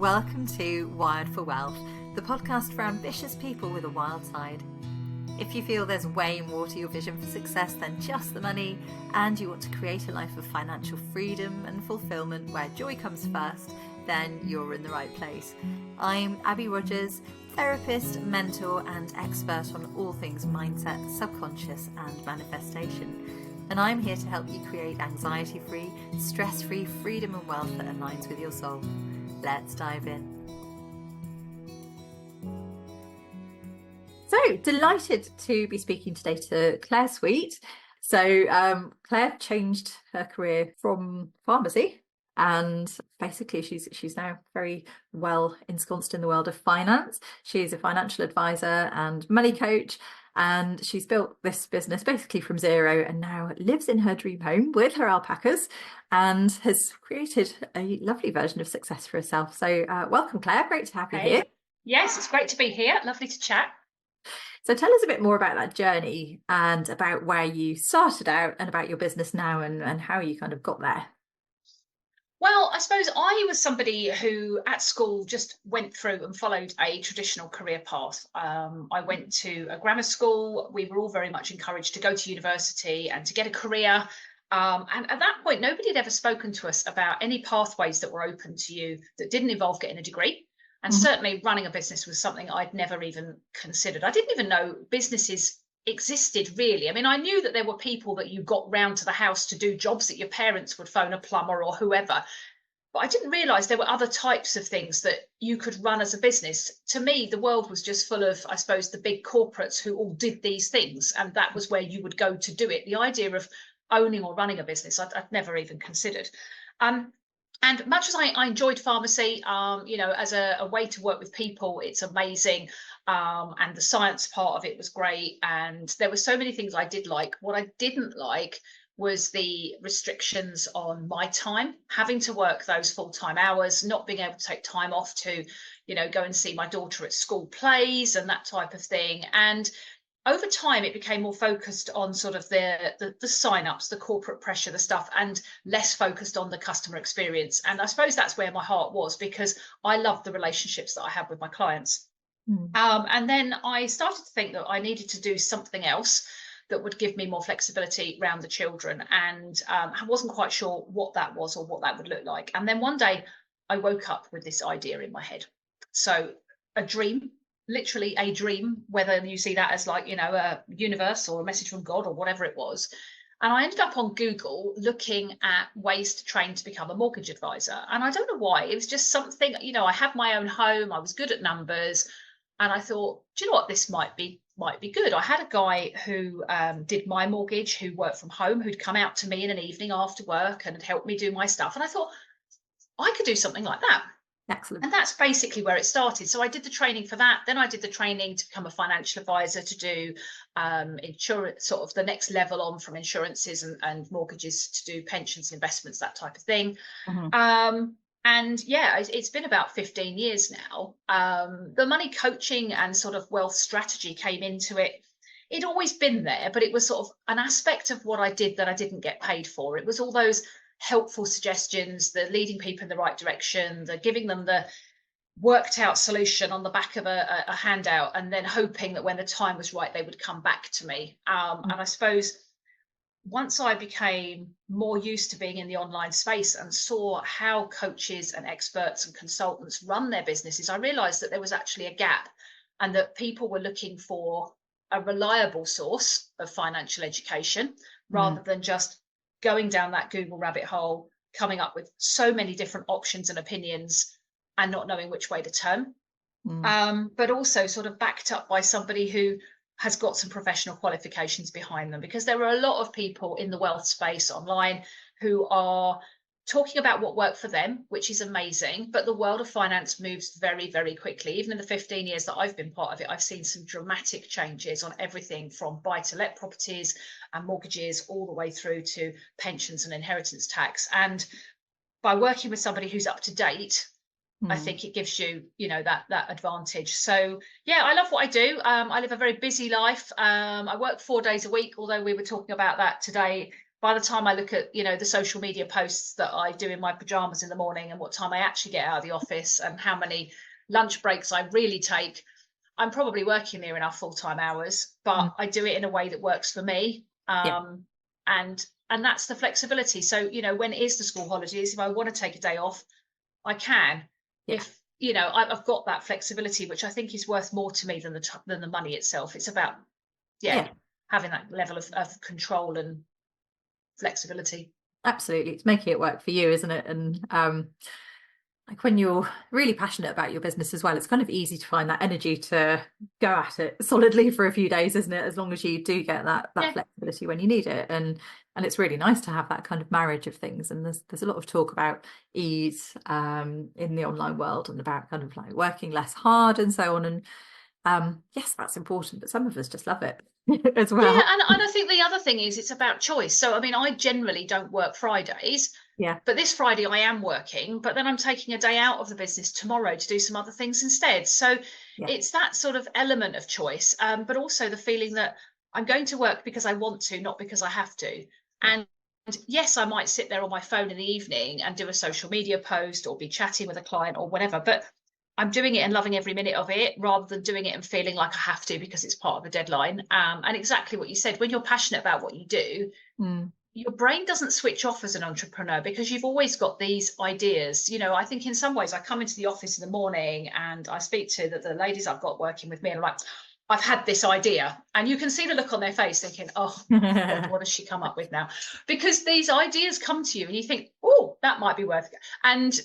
Welcome to Wired for Wealth, the podcast for ambitious people with a wild side. If you feel there's way more to your vision for success than just the money, and you want to create a life of financial freedom and fulfillment where joy comes first, then you're in the right place. I'm Abby Rogers, therapist, mentor, and expert on all things mindset, subconscious, and manifestation. And I'm here to help you create anxiety-free, stress-free freedom and wealth that aligns with your soul. Let's dive in. So delighted to be speaking today to Claire Sweet. So Claire changed her career from pharmacy, and basically she's now very well ensconced in the world of finance. She's a financial advisor and money coach, and she's built this business basically from zero and now lives in her dream home with her alpacas and has created a lovely version of success for herself. So welcome, Claire. Great to have you here. Yes, it's great to be here. Lovely to chat. So tell us a bit more about that journey and about where you started out and about your business now and how you kind of got there. Well, I suppose I was somebody who at school just went through and followed a traditional career path. I went to a grammar school. We were all very much encouraged to go to university and to get a career. And at that point, nobody had ever spoken to us about any pathways that were open to you that didn't involve getting a degree. And certainly running a business was something I'd never even considered. I didn't even know businesses existed, really. I mean, I knew that there were people that you got round to the house to do jobs that your parents would phone a plumber or whoever. But I didn't realise there were other types of things that you could run as a business. To me, the world was just full of, I suppose, the big corporates who all did these things. And that was where you would go to do it. The idea of owning or running a business, I'd never even considered. And much as I enjoyed pharmacy, as a way to work with people, it's amazing. And the science part of it was great. And there were so many things I did like. What I didn't like was the restrictions on my time, having to work those full-time hours, not being able to take time off to, go and see my daughter at school plays and that type of thing. And over time, it became more focused on sort of the sign-ups, the corporate pressure, the stuff, and less focused on the customer experience. And I suppose that's where my heart was, because I loved the relationships that I had with my clients. And then I started to think that I needed to do something else that would give me more flexibility around the children. And I wasn't quite sure what that was or what that would look like. And then one day I woke up with this idea in my head. So a dream, literally a dream, whether you see that as like, a universe or a message from God or whatever it was. And I ended up on Google looking at ways to train to become a mortgage advisor. And I don't know why, it was just something, I had my own home, I was good at numbers. And I thought, do you know what, this might be good. I had a guy who did my mortgage, who worked from home, who'd come out to me in an evening after work and had helped me do my stuff. And I thought, I could do something like that. Excellent. And that's basically where it started. So I did the training for that. Then I did the training to become a financial advisor, to do insurance, sort of the next level on from insurances and mortgages, to do pensions, investments, that type of thing. And yeah, it's been about 15 years now. The money coaching and sort of wealth strategy came into it. It'd always been there, but it was sort of an aspect of what I did that I didn't get paid for. It was all those helpful suggestions, the leading people in the right direction, the giving them the worked out solution on the back of a handout, and then hoping that when the time was right, they would come back to me. And I suppose once I became more used to being in the online space and saw how coaches and experts and consultants run their businesses, I realized that there was actually a gap, and that people were looking for a reliable source of financial education rather than just going down that Google rabbit hole, coming up with so many different options and opinions and not knowing which way to turn. But also sort of backed up by somebody who has got some professional qualifications behind them, because there are a lot of people in the wealth space online who are talking about what worked for them, which is amazing. But the world of finance moves very, very quickly. Even in the 15 years that I've been part of it, I've seen some dramatic changes on everything from buy-to-let properties and mortgages all the way through to pensions and inheritance tax. And by working with somebody who's up to date, I think it gives you, that advantage. So yeah, I love what I do. I live a very busy life. I work 4 days a week, although we were talking about that today. by the time I look at, the social media posts that I do in my pajamas in the morning and what time I actually get out of the office and how many lunch breaks I really take, I'm probably working near enough full-time hours, but I do it in a way that works for me. Yeah. And that's the flexibility. So, when it is the school holidays, if I want to take a day off, I can. Yeah. If, I've got that flexibility, which I think is worth more to me than the money itself. It's about, having that level of control and flexibility. Absolutely. It's making it work for you, isn't it? And like when you're really passionate about your business as well, it's kind of easy to find that energy to go at it solidly for a few days, isn't it? As long as you do get that flexibility when you need it. And it's really nice to have that kind of marriage of things. And there's a lot of talk about ease in the online world and about kind of like working less hard and so on. And yes, that's important, but some of us just love it as well. Yeah, and I think the other thing is it's about choice. So, I mean, I generally don't work Fridays. Yeah. But this Friday I am working, but then I'm taking a day out of the business tomorrow to do some other things instead. So it's that sort of element of choice, but also the feeling that I'm going to work because I want to, not because I have to. And yes, I might sit there on my phone in the evening and do a social media post or be chatting with a client or whatever, but I'm doing it and loving every minute of it rather than doing it and feeling like I have to because it's part of the deadline. And exactly what you said, when you're passionate about what you do, your brain doesn't switch off as an entrepreneur because you've always got these ideas. I think in some ways I come into the office in the morning and I speak to the ladies I've got working with me and I'm like, I've had this idea. And you can see the look on their face thinking, oh, God, what has she come up with now? Because these ideas come to you and you think, oh, that might be worth it. And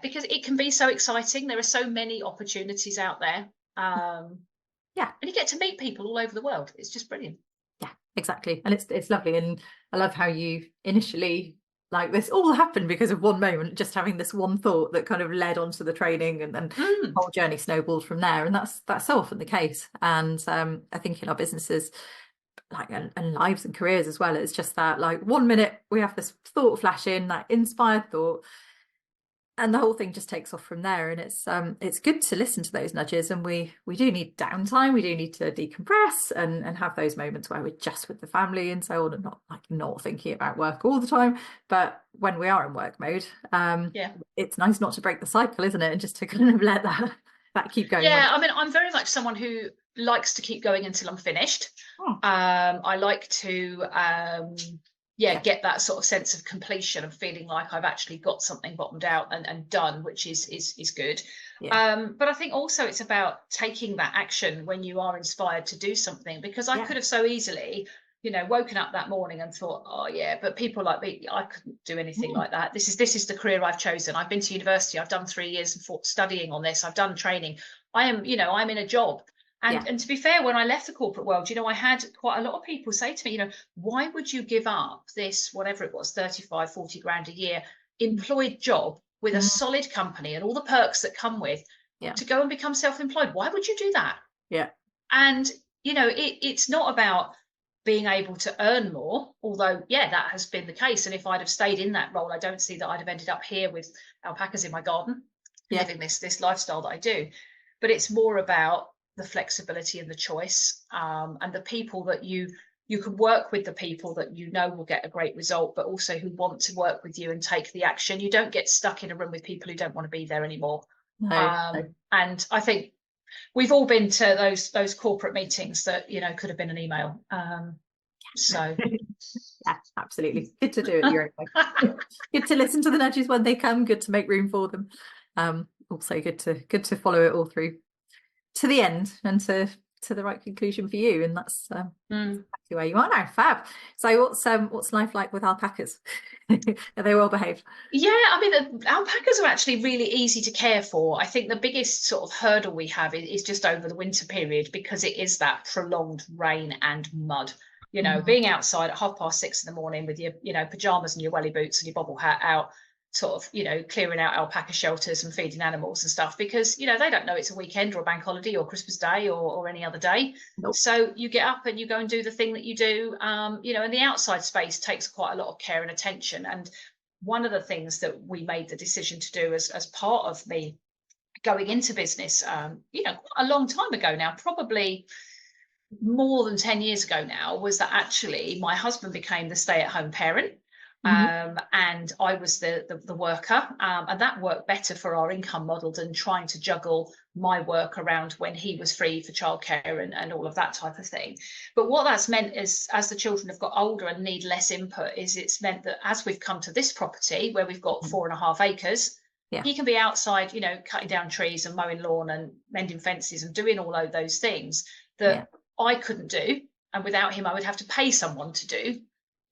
because it can be so exciting. There are so many opportunities out there. And you get to meet people all over the world. It's just brilliant. Yeah, exactly. And it's lovely. And I love how you initially, like, this all happened because of one moment, just having this one thought that kind of led onto the training, and then the whole journey snowballed from there. And that's so often the case. And I think in our businesses, like, and lives and careers as well, it's just that, like, 1 minute we have this thought flash in, that inspired thought, and the whole thing just takes off from there. And it's good to listen to those nudges, and we do need downtime, we do need to decompress and have those moments where we're just with the family and so on, and not thinking about work all the time. But when we are in work mode, it's nice not to break the cycle, isn't it, and just to kind of let that keep going. I mean, I'm very much someone who likes to keep going until I'm finished. I like to get that sort of sense of completion and feeling like I've actually got something bottomed out and done, which is good. But I think also it's about taking that action when you are inspired to do something, because I could have so easily, woken up that morning and thought, oh yeah, but people like me, I couldn't do anything like that. This is the career I've chosen. I've been to university. I've done 3 years studying on this. I've done training. I'm in a job. And to be fair, when I left the corporate world, I had quite a lot of people say to me, why would you give up this, whatever it was, 35, 40 grand a year employed job with a solid company and all the perks that come with to go and become self-employed? Why would you do that? And, it's not about being able to earn more, although, that has been the case. And if I'd have stayed in that role, I don't see that I'd have ended up here with alpacas in my garden, living this lifestyle that I do. But it's more about the flexibility and the choice, and the people that you can work with, the people that will get a great result, but also who want to work with you and take the action. You don't get stuck in a room with people who don't want to be there anymore. And I think we've all been to those corporate meetings that could have been an email. So yeah, absolutely. Good to do it your own way. Good to listen to the nudges when they come. Good to make room for them. Also good to follow it all through to the end and to the right conclusion for you. And that's exactly where you are now. Fab. So what's life like with alpacas? Are they well behaved? Yeah, I mean, the alpacas are actually really easy to care for. I think the biggest sort of hurdle we have is just over the winter period, because it is that prolonged rain and mud. Being outside at 6:30 in the morning with your pajamas and your welly boots and your bobble hat out, sort of clearing out alpaca shelters and feeding animals and stuff, because they don't know it's a weekend or a bank holiday or Christmas Day or any other day. So you get up and you go and do the thing that you do, and the outside space takes quite a lot of care and attention. And one of the things that we made the decision to do as part of me going into business, quite a long time ago now, probably more than 10 years ago now was that actually my husband became the stay-at-home parent. And I was the worker, and that worked better for our income model than trying to juggle my work around when he was free for childcare and all of that type of thing. But what that's meant is, as the children have got older and need less input, is it's meant that as we've come to this property where we've got 4.5 acres, he can be outside, you know, cutting down trees and mowing lawn and mending fences and doing all of those things that I couldn't do. And without him, I would have to pay someone to do,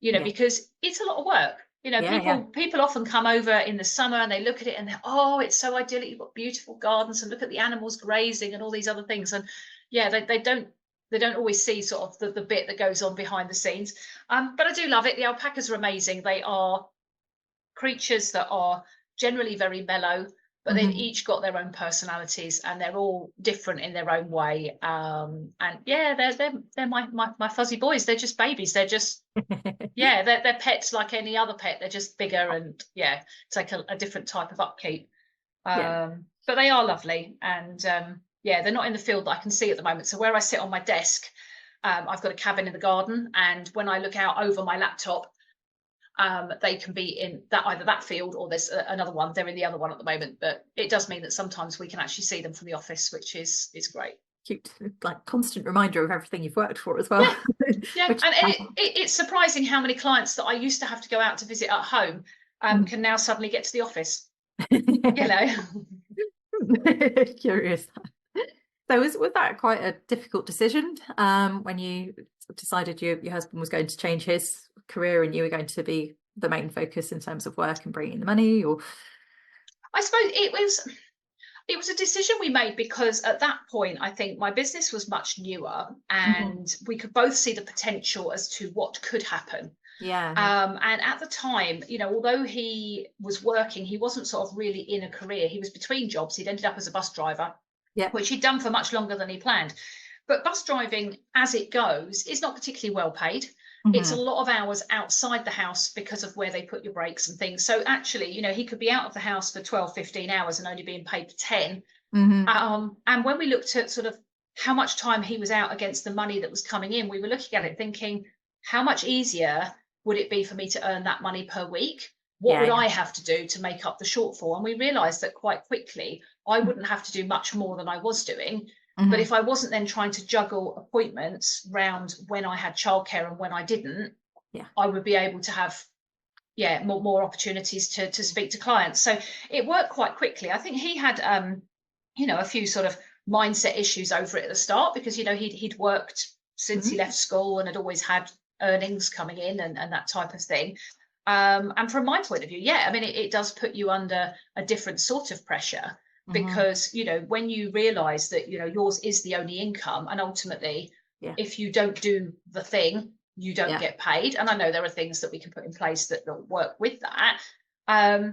you know, because it's a lot of work. You know, people often come over in the summer and they look at it and they're, oh, it's so idyllic. You've got beautiful gardens and look at the animals grazing and all these other things. And they don't always see sort of the bit that goes on behind the scenes. But I do love it. The alpacas are amazing. They are creatures that are generally very mellow, but they've each got their own personalities and they're all different in their own way. And they're my fuzzy boys. They're just babies. They're just they're pets like any other pet. They're just bigger and take a different type of upkeep. But they are lovely, and they're not in the field that I can see at the moment. So where I sit on my desk, I've got a cabin in the garden, and when I look out over my laptop, they can be in either that field or there's another one. They're in the other one at the moment, but it does mean that sometimes we can actually see them from the office, which is great. Cute, like constant reminder of everything you've worked for as well. And it's surprising how many clients that I used to have to go out to visit at home can now suddenly get to the office. You know. Curious. So was that quite a difficult decision when you decided your husband was going to change his career and you were going to be the main focus in terms of work and bringing the money? Or I suppose it was a decision we made because at that point I think my business was much newer and we could both see the potential as to what could happen. And at the time, you know, although he was working, he wasn't sort of really in a career. He was between jobs. He'd ended up as a bus driver, which he'd done for much longer than he planned. But bus driving, as it goes, is not particularly well paid. It's a lot of hours outside the house because of where they put your brakes and things. So actually, you know, he could be out of the house for 12, 15 hours and only being paid for 10. And when we looked at sort of how much time he was out against the money that was coming in, we were looking at it thinking, how much easier would it be for me to earn that money per week? What would I have to do to make up the shortfall? And we realized that quite quickly, I wouldn't have to do much more than I was doing. But if I wasn't then trying to juggle appointments round when I had childcare and when I didn't, I would be able to have more opportunities to speak to clients. So it worked quite quickly. I think he had a few sort of mindset issues over it at the start because, you know, he'd worked since he left school and had always had earnings coming in and that type of thing. And from my point of view, I mean, it does put you under a different sort of pressure. Because, you know, when you realize that, you know, yours is the only income and ultimately, if you don't do the thing, you don't get paid. And I know there are things that we can put in place that work with that. But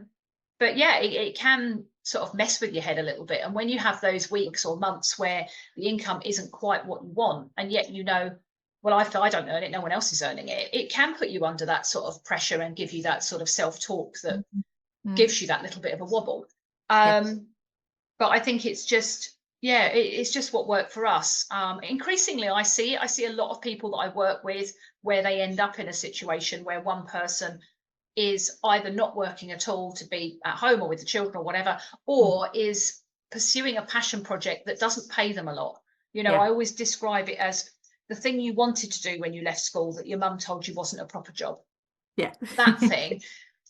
it can sort of mess with your head a little bit. And when you have those weeks or months where the income isn't quite what you want, and yet, you know, well, I don't earn it, no one else is earning it, it can put you under that sort of pressure and give you that sort of self-talk that gives you that little bit of a wobble. But I think it's just, it's just what worked for us. Increasingly, I see a lot of people that I work with where they end up in a situation where one person is either not working at all to be at home or with the children or whatever, or is pursuing a passion project that doesn't pay them a lot. You know, I always describe it as the thing you wanted to do when you left school that your mum told you wasn't a proper job. That thing.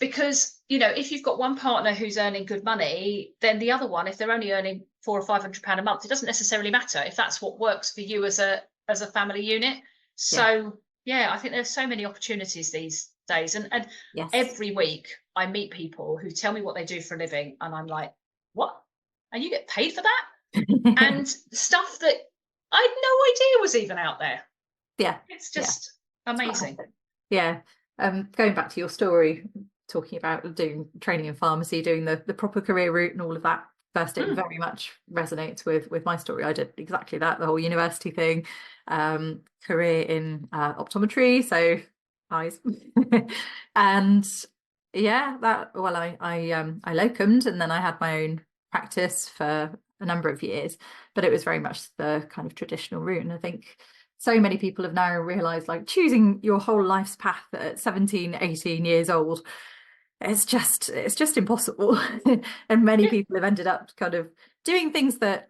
Because, you know, if you've got one partner who's earning good money, then the other one, if they're only earning £400 or £500 a month, it doesn't necessarily matter if that's what works for you as a family unit. So, I think there's so many opportunities these days. And every week I meet people who tell me what they do for a living. And I'm like, what? And you get paid for that? And stuff that I had no idea was even out there. It's just amazing. Going back to your story, talking about doing training in pharmacy, doing the proper career route and all of that, first it very much resonates with my story. I did exactly that, the whole university thing, career in optometry, so eyes. And I locumed, and then I had my own practice for a number of years, but it was very much the kind of traditional route. And I think so many people have now realized, like, choosing your whole life's path at 17, 18 years old, it's just impossible. And many people have ended up kind of doing things that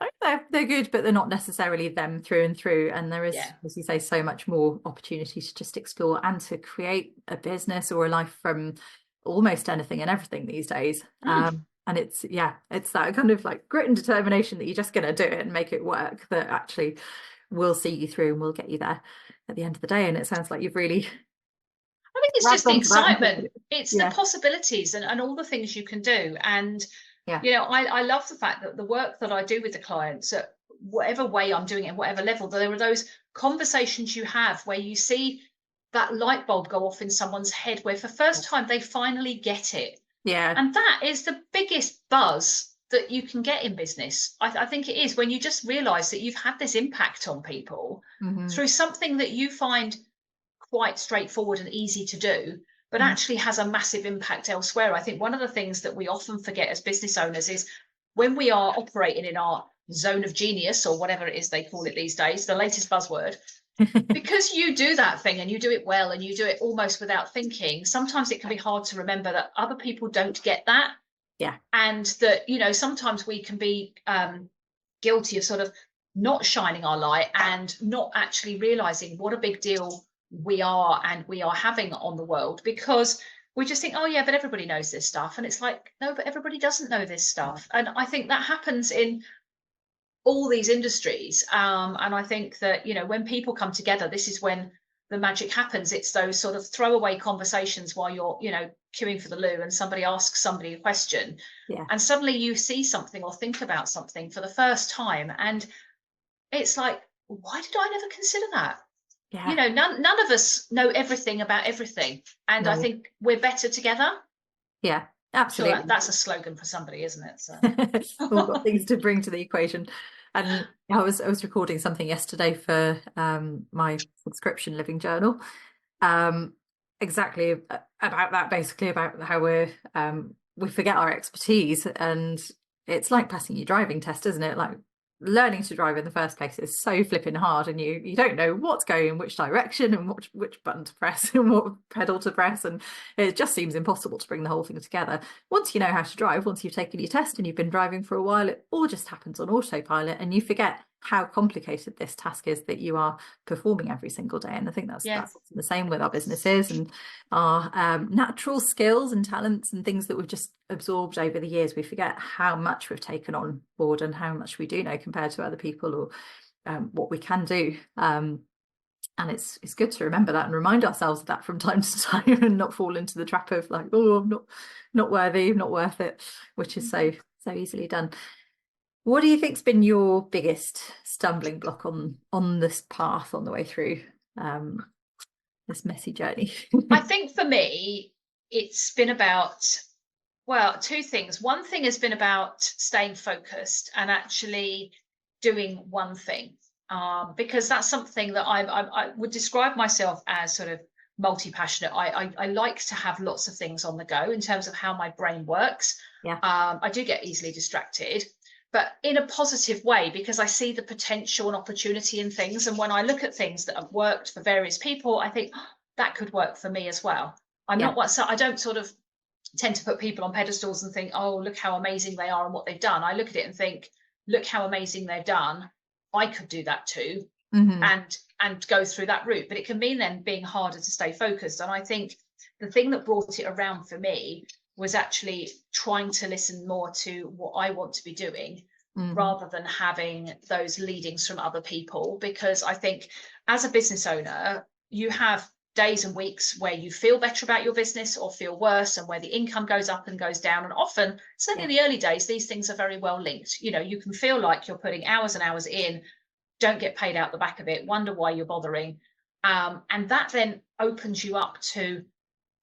they're good, but they're not necessarily them through and through. And there is, as you say, so much more opportunity to just explore and to create a business or a life from almost anything and everything these days. And it's that kind of like grit and determination that you're just going to do it and make it work that actually will see you through and will get you there at the end of the day. And it sounds like you've really, I think it's just the excitement. It's the possibilities and all the things you can do. And, I love the fact that the work that I do with the clients, whatever way I'm doing it, whatever level, there are those conversations you have where you see that light bulb go off in someone's head where for the first time they finally get it. Yeah. And that is the biggest buzz that you can get in business. I think it is when you just realize that you've had this impact on people through something that you find quite straightforward and easy to do, but actually has a massive impact elsewhere. I think one of the things that we often forget as business owners is when we are operating in our zone of genius, or whatever it is they call it these days, the latest buzzword, because you do that thing and you do it well and you do it almost without thinking, sometimes it can be hard to remember that other people don't get that. Yeah. And that, sometimes we can be guilty of sort of not shining our light and not actually realizing what a big deal we are having on the world, because we just think, oh yeah, but everybody knows this stuff. And it's like, no, but everybody doesn't know this stuff. And I think that happens in all these industries. And I think that, when people come together, this is when the magic happens. It's those sort of throwaway conversations while you're, queuing for the loo and somebody asks somebody a question. Yeah. And suddenly you see something or think about something for the first time. And it's like, why did I never consider that? Yeah. None of us know everything about everything. And I think we're better together. Yeah, absolutely. Sure, that's a slogan for somebody, isn't it? So we've got things to bring to the equation. And I was recording something yesterday for my subscription living journal, exactly about that, basically about how we forget our expertise. And it's like passing your driving test, isn't it? Like, learning to drive in the first place is so flipping hard, and you don't know what's going in which direction and which button to press and what pedal to press, and it just seems impossible to bring the whole thing together. Once you know how to drive, once you've taken your test and you've been driving for a while, it all just happens on autopilot, and you forget how complicated this task is that you are performing every single day. And I think that's the same with our businesses and our natural skills and talents and things that we've just absorbed over the years. We forget how much we've taken on board and how much we do know compared to other people, or what we can do. And it's good to remember that and remind ourselves of that from time to time, and not fall into the trap of like, oh, I'm not worthy, not worth it, which is so easily done. What do you think's been your biggest stumbling block on this path on the way through this messy journey? I think for me, it's been about, well, two things. One thing has been about staying focused and actually doing one thing, because that's something that I would describe myself as sort of multi-passionate. I like to have lots of things on the go in terms of how my brain works. Yeah. I do get easily distracted, but in a positive way, because I see the potential and opportunity in things. And when I look at things that have worked for various people, I think, oh, that could work for me as well. I don't sort of tend to put people on pedestals and think, oh, look how amazing they are and what they've done. I look at it and think, look how amazing they've done. I could do that too. And go through that route. But it can mean then being harder to stay focused. And I think the thing that brought it around for me was actually trying to listen more to what I want to be doing, rather than having those leadings from other people. Because I think as a business owner, you have days and weeks where you feel better about your business or feel worse, and where the income goes up and goes down. And often, certainly in the early days, these things are very well linked. You can feel like you're putting hours and hours in, don't get paid out the back of it, wonder why you're bothering. And that then opens you up to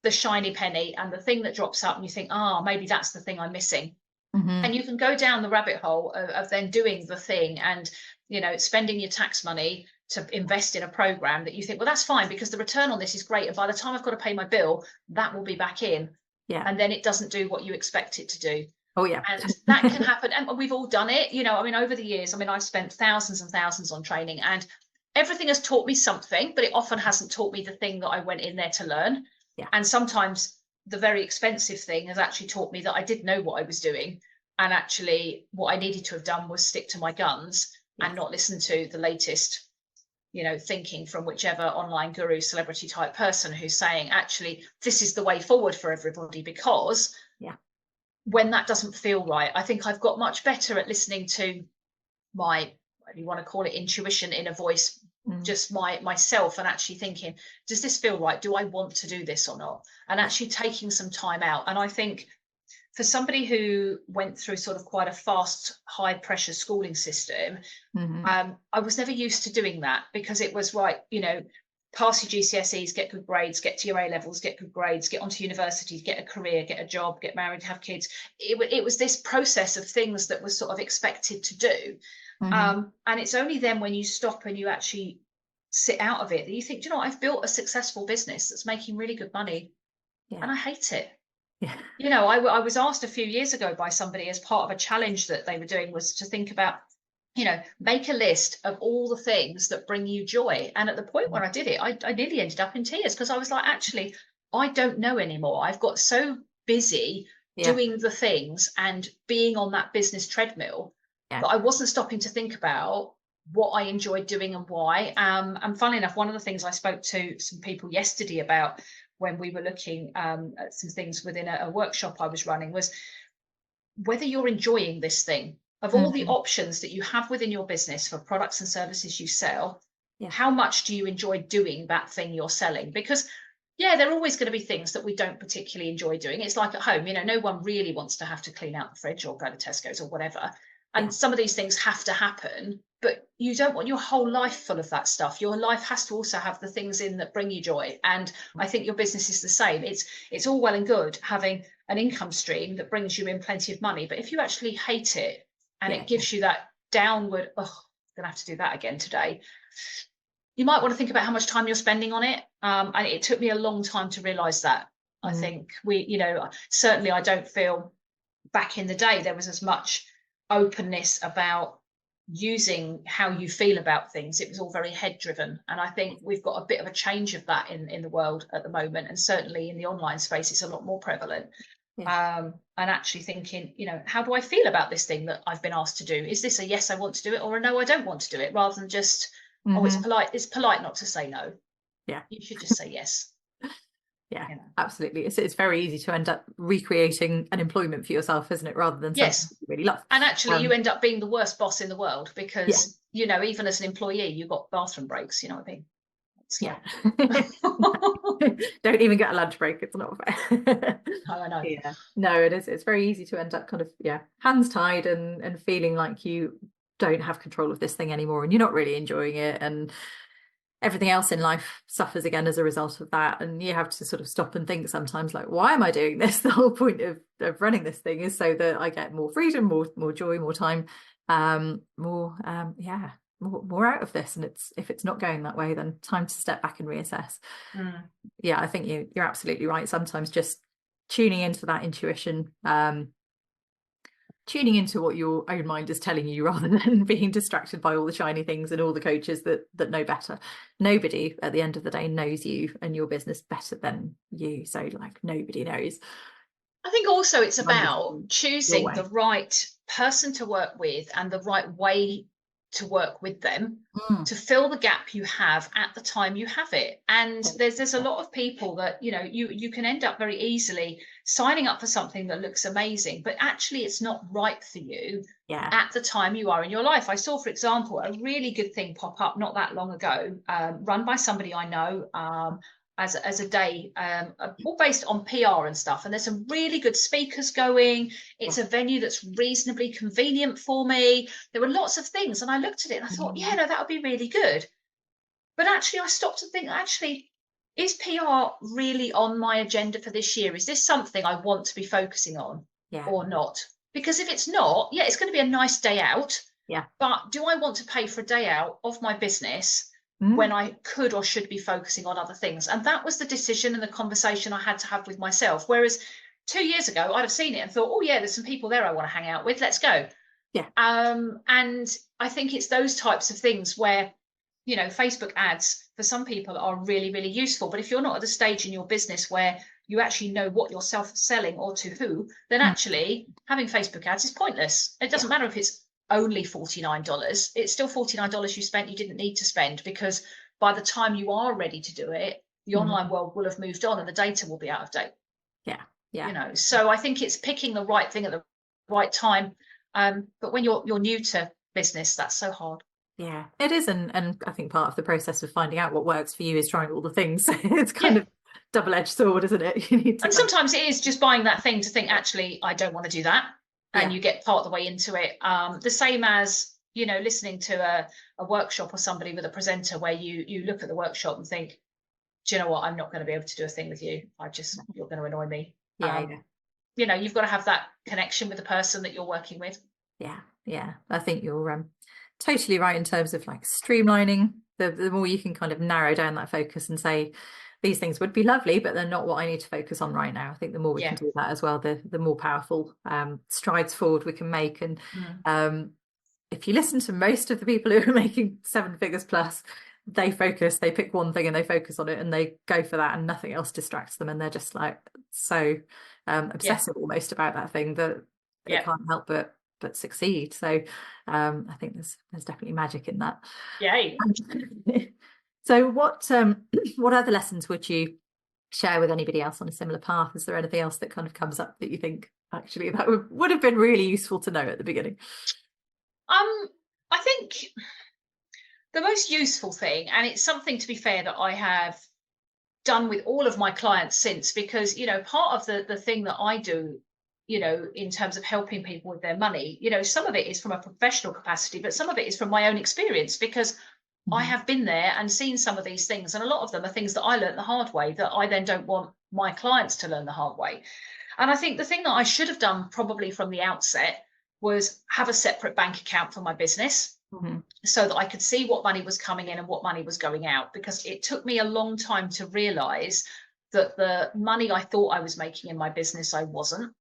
the shiny penny and the thing that drops up, and you think, maybe that's the thing I'm missing. And you can go down the rabbit hole of then doing the thing and, spending your tax money to invest in a program that you think, well, that's fine because the return on this is great. And by the time I've got to pay my bill, that will be back in. Yeah. And then it doesn't do what you expect it to do. Oh, yeah. And that can happen. And we've all done it. Over the years, I've spent thousands and thousands on training, and everything has taught me something, but it often hasn't taught me the thing that I went in there to learn. Yeah. And sometimes the very expensive thing has actually taught me that I did know what I was doing. And actually what I needed to have done was stick to my guns and not listen to the latest, thinking from whichever online guru, celebrity type person who's saying, actually, this is the way forward for everybody. Because when that doesn't feel right, I think I've got much better at listening to my, what you want to call it, intuition, inner voice, just myself, and actually thinking, does this feel right? Do I want to do this or not? And actually taking some time out. And I think for somebody who went through sort of quite a fast, high pressure schooling system, I was never used to doing that, because it was right, pass your GCSEs, get good grades, get to your A levels, get good grades, get onto university, get a career, get a job, get married, have kids. It was this process of things that was sort of expected to do. And it's only then when you stop and you actually sit out of it that you think, do you know what, I've built a successful business that's making really good money, and I hate it. I was asked a few years ago by somebody, as part of a challenge that they were doing, was to think about, make a list of all the things that bring you joy. And at the point where I did it, I nearly ended up in tears, because I was like, actually, I don't know anymore. I've got so busy doing the things and being on that business treadmill that I wasn't stopping to think about what I enjoyed doing and why. And funnily enough, one of the things I spoke to some people yesterday about when we were looking at some things within a workshop I was running was whether you're enjoying this thing. Of all the options that you have within your business for products and services you sell, how much do you enjoy doing that thing you're selling? Because there are always going to be things that we don't particularly enjoy doing. It's like at home, no one really wants to have to clean out the fridge or go to Tesco's or whatever. And some of these things have to happen, but you don't want your whole life full of that stuff. Your life has to also have the things in that bring you joy. And I think your business is the same. It's all well and good having an income stream that brings you in plenty of money, but if you actually hate it and it gives you that downward, I'm gonna have to do that again today, you might want to think about how much time you're spending on it. And it took me a long time to realize that. I think certainly I don't feel back in the day there was as much openness about using how you feel about things. It was all very head driven, and I think we've got a bit of a change of that in the world at the moment, and certainly in the online space it's a lot more prevalent. And actually thinking, how do I feel about this thing that I've been asked to do? Is this a yes, I want to do it, or a no, I don't want to do it, rather than just it's polite not to say no. You should just say yes. Absolutely. It's very easy to end up recreating an employment for yourself, isn't it, rather than something you really love. And actually you end up being the worst boss in the world, because even as an employee you've got bathroom breaks, you know what I mean? Don't even get a lunch break. It's not fair. I know. No, it is. It's very easy to end up kind of hands tied and feeling like you don't have control of this thing anymore, and you're not really enjoying it, and everything else in life suffers again as a result of that. And you have to sort of stop and think sometimes, like, why am I doing this? The whole point of running this thing is so that I get more freedom, more joy, more time, more out of this. And if it's not going that way, then time to step back and reassess. I think you're absolutely right. Sometimes just tuning into that intuition, tuning into what your own mind is telling you, rather than being distracted by all the shiny things and all the coaches that know better. Nobody at the end of the day knows you and your business better than you. So nobody knows. I think also it's about choosing the right person to work with and the right way to work with them to fill the gap you have at the time you have it. And there's a lot of people that you can end up very easily signing up for something that looks amazing, but actually it's not right for you at the time you are in your life. I saw, for example, a really good thing pop up not that long ago, run by somebody I know, as a day, all based on PR and stuff. And there's some really good speakers going. It's a venue that's reasonably convenient for me. There were lots of things. And I looked at it and I thought, that would be really good. But actually, I stopped to think, is PR really on my agenda for this year? Is this something I want to be focusing on or not? Because if it's not, it's going to be a nice day out. But do I want to pay for a day out of my business when I could or should be focusing on other things? And that was the decision and the conversation I had to have with myself. Whereas 2 years ago, I'd have seen it and thought, there's some people there I want to hang out with. Let's go. And I think it's those types of things where, you know, Facebook ads for some people are really, really useful. But if you're not at the stage in your business where you actually know what you're selling or to who, then actually having Facebook ads is pointless. It doesn't matter if it's only $49. It's still $49 you spent you didn't need to spend, because by the time you are ready to do it, the online world will have moved on and the data will be out of date. Yeah. Yeah. You know, so I think it's picking the right thing at the right time. But when you're new to business, that's so hard. Yeah, it is. And I think part of the process of finding out what works for you is trying all the things. It's kind of double-edged sword, isn't it? You need to and sometimes it is just buying that thing to think, actually, I don't want to do that. And you get part of the way into it. The same as, you know, listening to a workshop or somebody with a presenter where you look at the workshop and think, do you know what? I'm not going to be able to do a thing with you. You're going to annoy me. You know, you've got to have that connection with the person that you're working with. Yeah. I think you're totally right in terms of like streamlining. The more you can kind of narrow down that focus and say, these things would be lovely, but they're not what I need to focus on right now. I think the more we can do that as well, the more powerful strides forward we can make. And if you listen to most of the people who are making 7 figures plus, they pick one thing and they focus on it and they go for that and nothing else distracts them. And they're just like so obsessive almost about that thing that it can't help but succeed. So I think there's definitely magic in that. So what other lessons would you share with anybody else on a similar path? Is there anything else that kind of comes up that you think actually that would have been really useful to know at the beginning? I think the most useful thing, and it's something, to be fair, that I have done with all of my clients since, because, you know, part of the thing that I do, you know, in terms of helping people with their money, you know, some of it is from a professional capacity, but some of it is from my own experience, because I have been there and seen some of these things. And a lot of them are things that I learned the hard way that I then don't want my clients to learn the hard way. And I think the thing that I should have done probably from the outset was have a separate bank account for my business, so that I could see what money was coming in and what money was going out, because it took me a long time to realize that the money I thought I was making in my business, I wasn't.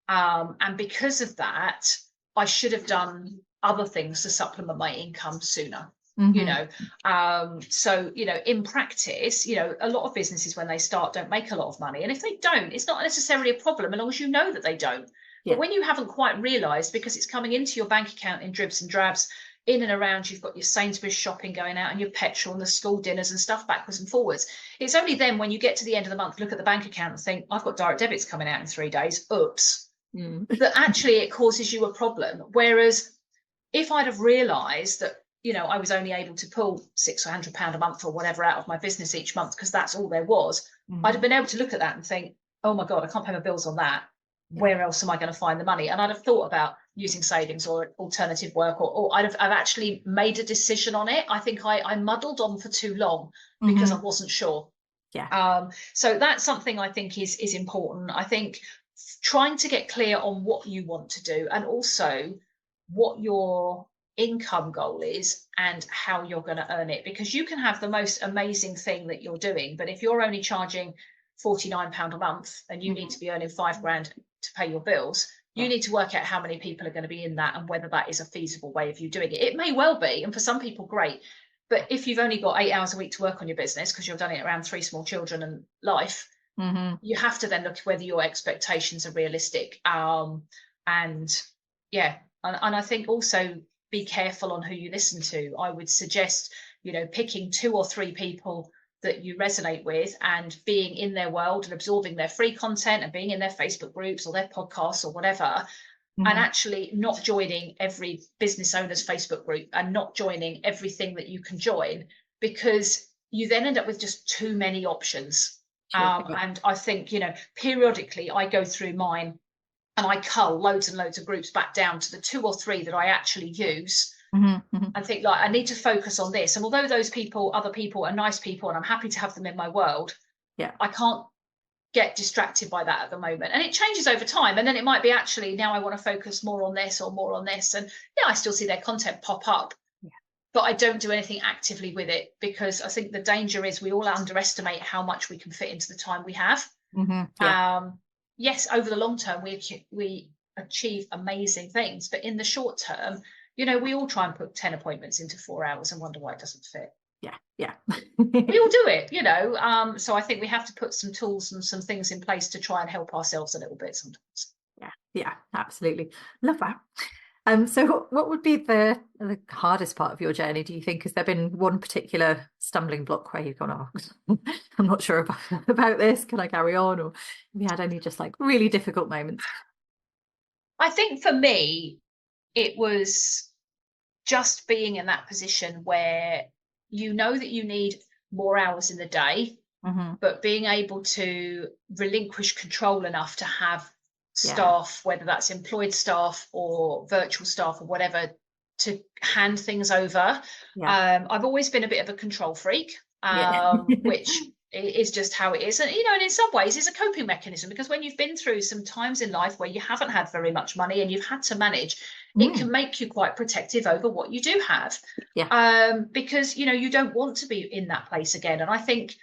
And because of that, I should have done other things to supplement my income sooner. You know, so, you know, in practice, you know, a lot of businesses when they start don't make a lot of money. And if they don't, it's not necessarily a problem as long as you know that they don't. But when you haven't quite realized, because it's coming into your bank account in dribs and drabs, in and around, you've got your Sainsbury's shopping going out and your petrol and the school dinners and stuff backwards and forwards. It's only then when you get to the end of the month, look at the bank account and think, I've got direct debits coming out in 3 days. Oops. That actually it causes you a problem. Whereas if I'd have realized that, you know, I was only able to pull £600 a month or whatever out of my business each month, because that's all there was, I'd have been able to look at that and think, oh my God, I can't pay my bills on that. Where else am I going to find the money? And I'd have thought about using savings or alternative work, or I've actually made a decision on it. I think I muddled on for too long because I wasn't sure. So that's something I think is important. I think trying to get clear on what you want to do, and also what your income goal is and how you're going to earn it, because you can have the most amazing thing that you're doing, but if you're only charging £49 a month and you need to be earning £5,000 to pay your bills, you need to work out how many people are going to be in that and whether that is a feasible way of you doing it. It may well be, and for some people, great. But if you've only got 8 hours a week to work on your business because you've done it around 3 small children and life, you have to then look at whether your expectations are realistic. And I think also be careful on who you listen to. I would suggest, you know, picking 2 or 3 people that you resonate with and being in their world and absorbing their free content and being in their Facebook groups or their podcasts or whatever, and actually not joining every business owner's Facebook group and not joining everything that you can join, because you then end up with just too many options. And I think, you know, periodically I go through mine and I cull loads and loads of groups back down to the 2 or 3 that I actually use. And think, like, I need to focus on this. And although those people, other people, are nice people and I'm happy to have them in my world, I can't get distracted by that at the moment. And it changes over time. And then it might be, actually, now I want to focus more on this or more on this. And I still see their content pop up, but I don't do anything actively with it, because I think the danger is we all underestimate how much we can fit into the time we have. Yes, over the long term, we achieve amazing things, but in the short term, we all try and put 10 appointments into 4 hours and wonder why it doesn't fit. Yeah. We all do it, so I think we have to put some tools and some things in place to try and help ourselves a little bit sometimes. Yeah, absolutely. Love that. So what would be the hardest part of your journey, do you think? Has there been one particular stumbling block where you've gone, oh, I'm not sure about this, can I carry on? Or have you had any just like really difficult moments? I think for me, it was just being in that position where that you need more hours in the day, but being able to relinquish control enough to have staff, whether that's employed staff or virtual staff or whatever, to hand things over. I've always been a bit of a control freak, which is just how it is. And, and in some ways it's a coping mechanism, because when you've been through some times in life where you haven't had very much money and you've had to manage, it can make you quite protective over what you do have. Because, you don't want to be in that place again. And I think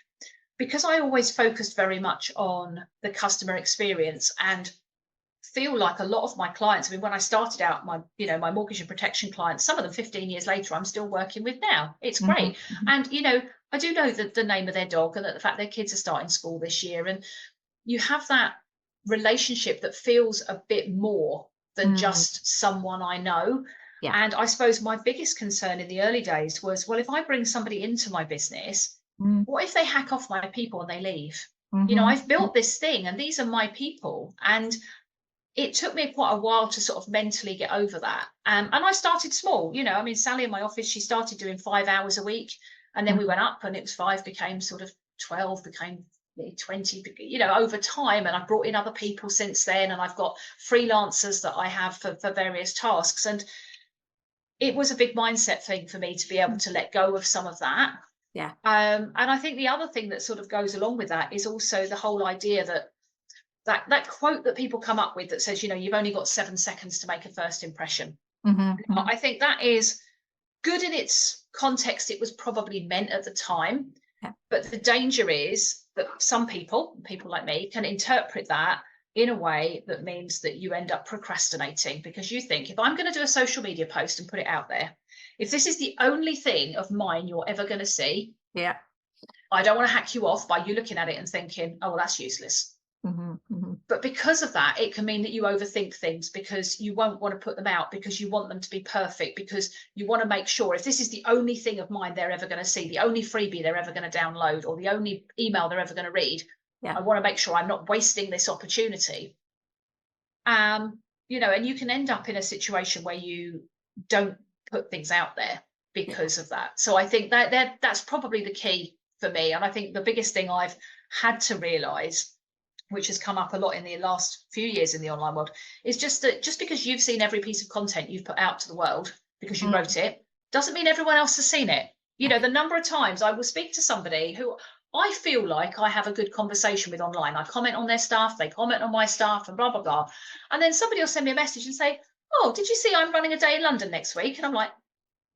because I always focused very much on the customer experience, and feel like a lot of my clients, I mean, when I started out, my mortgage and protection clients, some of them 15 years later, I'm still working with now. It's great. And, I do know the name of their dog, and that the fact their kids are starting school this year. And you have that relationship that feels a bit more than just someone I know. And I suppose my biggest concern in the early days was, well, if I bring somebody into my business, what if they hack off my people and they leave? I've built this thing and these are my people. And it took me quite a while to sort of mentally get over that. And I started small, I mean, Sally in my office, she started doing 5 hours a week, and then we went up, and it was 5, became sort of 12, became 20, over time. And I brought in other people since then, and I've got freelancers that I have for various tasks. And it was a big mindset thing for me to be able to let go of some of that. And I think the other thing that sort of goes along with that is also the whole idea that quote that people come up with that says, you've only got 7 seconds to make a first impression. I think that is good in its context. It was probably meant at the time, but the danger is that some people like me, can interpret that in a way that means that you end up procrastinating, because you think, if I'm going to do a social media post and put it out there, if this is the only thing of mine you're ever going to see, I don't want to hack you off by you looking at it and thinking, oh, well, that's useless. But because of that, it can mean that you overthink things, because you won't want to put them out, because you want them to be perfect, because you want to make sure, if this is the only thing of mine they're ever going to see, the only freebie they're ever going to download, or the only email they're ever going to read, I want to make sure I'm not wasting this opportunity. And you can end up in a situation where you don't put things out there because of that. So I think that's probably the key for me. And I think the biggest thing I've had to realize, which has come up a lot in the last few years in the online world, is just that just because you've seen every piece of content you've put out to the world because you wrote it, doesn't mean everyone else has seen it. The number of times I will speak to somebody who I feel like I have a good conversation with online. I comment on their stuff, they comment on my stuff, and blah, blah, blah. And then somebody will send me a message and say, oh, did you see I'm running a day in London next week? And I'm like,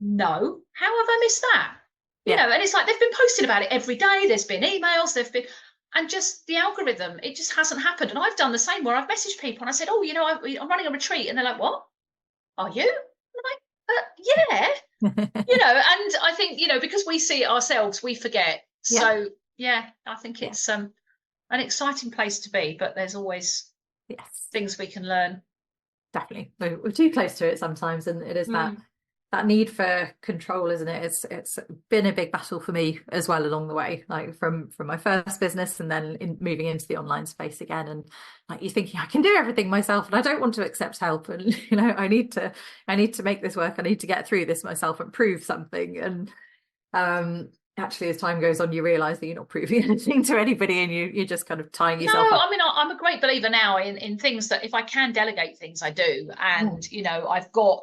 no, how have I missed that? And it's like, they've been posting about it every day. There's been emails, and just the algorithm, it just hasn't happened. And I've done the same, where I've messaged people and I said, oh, I'm running a retreat. And they're like, what? Are you? And I'm like, yeah. And I think, because we see it ourselves, we forget. So, I think it's an exciting place to be, but there's always things we can learn. Definitely. We're too close to it sometimes. And it is that need for control, isn't it? It's been a big battle for me as well along the way, like from my first business, and then moving into the online space again. And like, you're thinking, I can do everything myself, and I don't want to accept help. And I need to make this work. I need to get through this myself and prove something. And actually, as time goes on, you realize that you're not proving anything to anybody, and you're just kind of tying yourself up. I mean, I'm a great believer now in things that if I can delegate things, I do. And I've got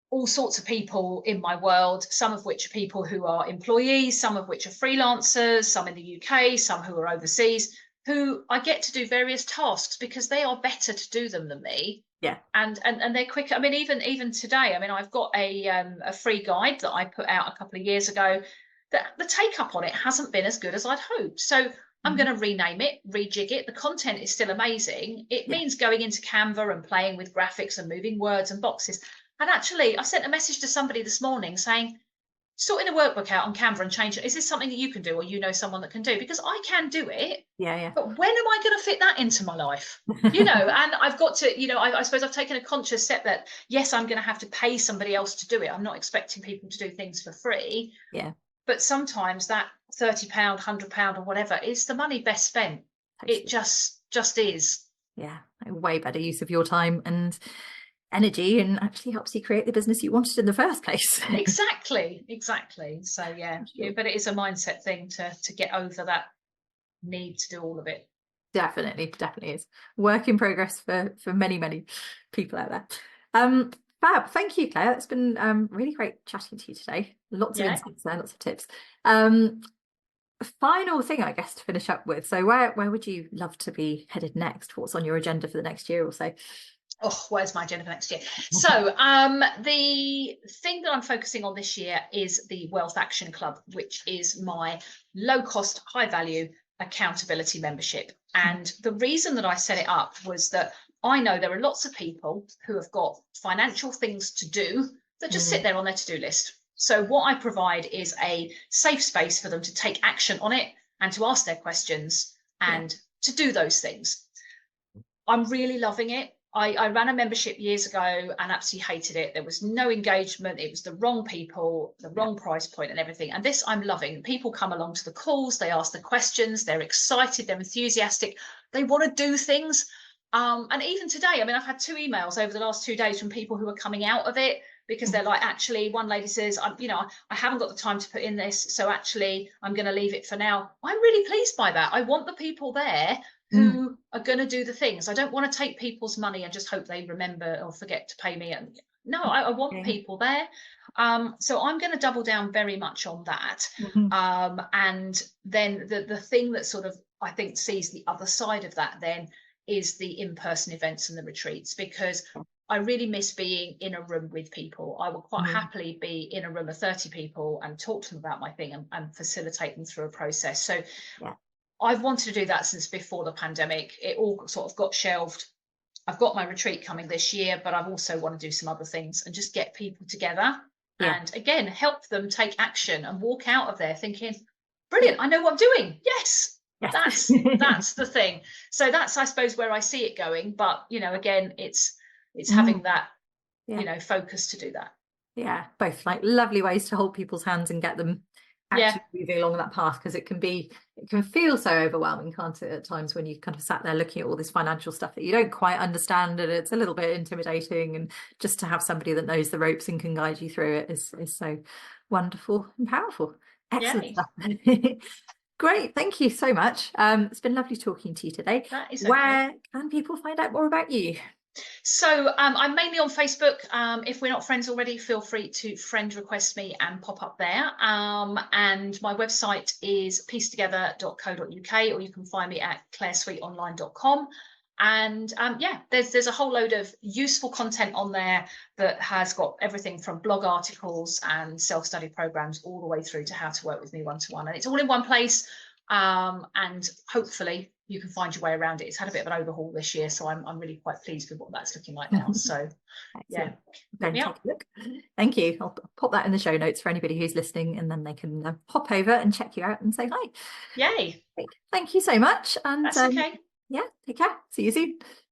all sorts of people in my world, some of which are people who are employees, some of which are freelancers, some in the UK, some who are overseas, who I get to do various tasks because they are better to do them than me. And they're quicker. I mean, even today, I mean, I've got a free guide that I put out a couple of years ago. That the take up on it hasn't been as good as I'd hoped. So I'm going to rename it, rejig it. The content is still amazing. It means going into Canva and playing with graphics and moving words and boxes. And actually, I sent a message to somebody this morning saying, sorting a workbook out on Canva and change it. Is this something that you can do, or you know someone that can do? Because I can do it. Yeah, But when am I going to fit that into my life? yeah. And I've got to, I suppose I've taken a conscious step that, yes, I'm going to have to pay somebody else to do it. I'm not expecting people to do things for free. Yeah. But sometimes that £30, £100 or whatever is the money best spent. Totally. It just is. Yeah, way better use of your time and energy, and actually helps you create the business you wanted in the first place. Exactly. So Sure. but it is a mindset thing to get over that need to do all of it. Definitely is work in progress for many people out there. Fab, thank you, Claire. It's been really great chatting to you today. Lots of insights there, lots of tips. Final thing, I guess, to finish up with. So where would you love to be headed next? What's on your agenda for the next year or so? Oh, where's my agenda for next year? So the thing that I'm focusing on this year is the Wealth Action Club, which is my low cost, high value accountability membership. And the reason that I set it up was that I know there are lots of people who have got financial things to do that just sit there on their to-do list. So what I provide is a safe space for them to take action on it and to ask their questions and to do those things. I'm really loving it. I ran a membership years ago and absolutely hated it. There was no engagement. It was the wrong people, the wrong price point and everything. And this I'm loving. People come along to the calls, they ask the questions, they're excited, they're enthusiastic, they want to do things. And even today, I mean, I've had 2 emails over the last 2 days from people who are coming out of it because they're like, actually, one lady says, I haven't got the time to put in this, so actually I'm going to leave it for now. I'm really pleased by that. I want the people there who are going to do the things. I don't want to take people's money and just hope they remember or forget to pay me. And no, I want people there. So I'm going to double down very much on that. And then the thing that sort of, I think, sees the other side of that then is the in-person events and the retreats, because I really miss being in a room with people. I would quite happily be in a room of 30 people and talk to them about my thing and facilitate them through a process. So I've wanted to do that since before the pandemic. It all sort of got shelved. I've got my retreat coming this year, but I've also want to do some other things and just get people together and again, help them take action and walk out of there thinking, brilliant, I know what I'm doing. Yes. That's the thing. So that's, I suppose, where I see it going. But, again, it's having that, focus to do that. Yeah, both like lovely ways to hold people's hands and get them actually moving along that path, because it can feel so overwhelming, can't it, at times, when you kind of sat there looking at all this financial stuff that you don't quite understand, and it's a little bit intimidating, and just to have somebody that knows the ropes and can guide you through it is so wonderful and powerful. Excellent stuff. Great, thank you so much. It's been lovely talking to you today. That is okay. Where can people find out more about you? So I'm mainly on Facebook. If we're not friends already, feel free to friend request me and pop up there. And my website is piecetogether.co.uk, or you can find me at clairesweetonline.com. And there's a whole load of useful content on there that has got everything from blog articles and self-study programs all the way through to how to work with me one-to-one. And it's all in one place. And hopefully you can find your way around it. It's had a bit of an overhaul this year, so I'm really quite pleased with what that's looking like now. So go and take a look. Thank you. I'll pop that in the show notes for anybody who's listening, and then they can hop over and check you out and say hi. Yay. Great. Thank you so much. And that's okay. take care. See you soon.